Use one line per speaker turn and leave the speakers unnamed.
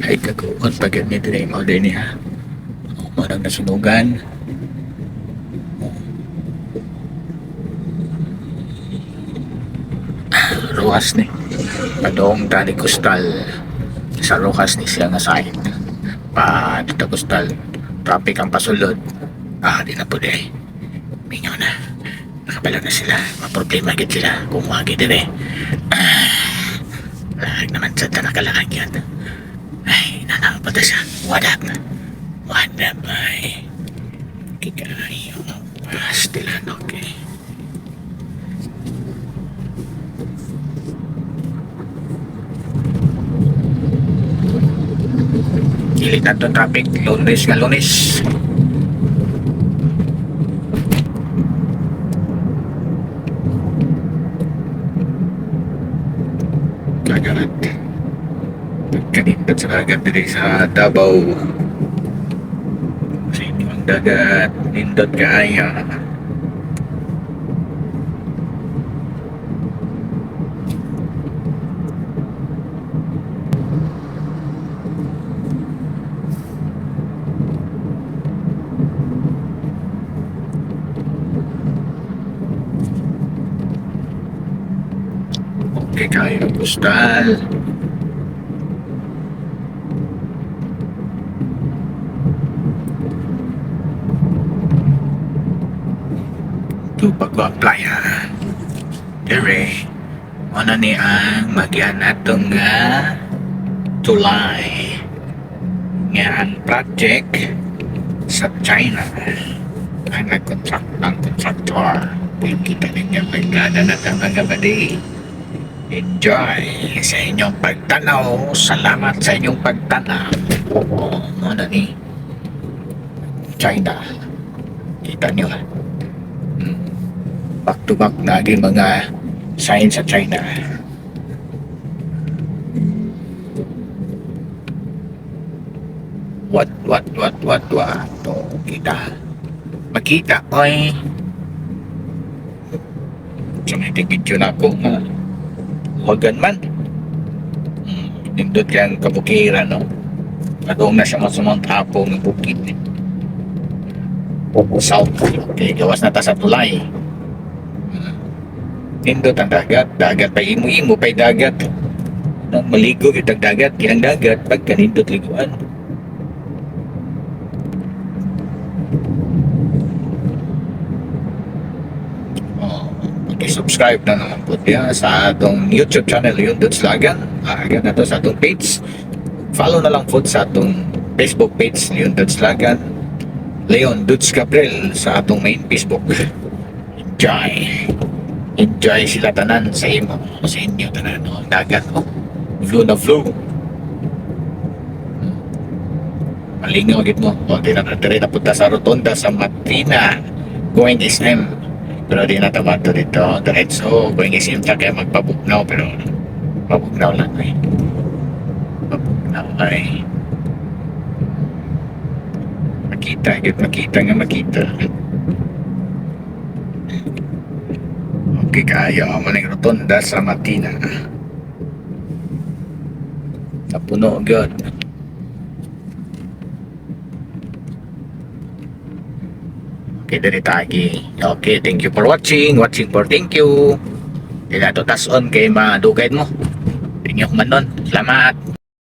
Ay kaguon pagod ni dire mo din niya. Marang nasunugan. Ruas ni. Padong tali kustal. Sa rukas ni siya nga side. Pa dito kustal. Traffic ang pasulod. Di na po di. Mingaw na. Nakabala na sila. Maproblema agad sila. Kung wagi dire. Lag naman sa tanakalaan yan. Ay, nanapata siya. What up? What up, ay? Kikayo. Pastilan, okay. Ilitan to traffic. Lunes nga lunes. Kagarat. Kanindot sa dagat dito sa Davao. Sa inyong dagat. Nindot kaaya. Okay kayo postal. Ito pag-apply ha. Dire. Ano ni ang magyan atong tulay. Nga ang project sa China. Ang nag-contract ng contractor. Kita ninyo magkada na ito mga badi. Enjoy sa inyong pagtanaw. Salamat sa inyong pagtanaw. Ano ni China. Kita nyo back to back na aging mga sign sa China. What to kita makita oy so may video na ako wagan man nindot kang kabukiran no adong na siya masamang tapo ng bukid south okay gawas na ta sa tulay nindot ang dagat pa imo pa'y dagat nang maligo yung dagat kinang dagat pagka nindot liguan subscribe na naman po niya sa atong YouTube channel Leon Dudes Lagan agad na to sa atong page follow na lang po sa atong Facebook page Leon Dudes Lagan Leon Dudes Gabriel sa atong main Facebook enjoy sila tanan sa imo sa inyo tanan dagat flow na flow malingaw gid mo di na punta sa rotonda sa Matina going SM pero di na tamato dito diretso going SM kaya magpabugnaw pero pabugnaw lang makita okay kaya maning rotonda sa Matina napuno good. Okay, dari tagi. Okay, thank you for watching. Thank you. Kaya to tas on kay madugay mo. Tingyo man nun. Salamat.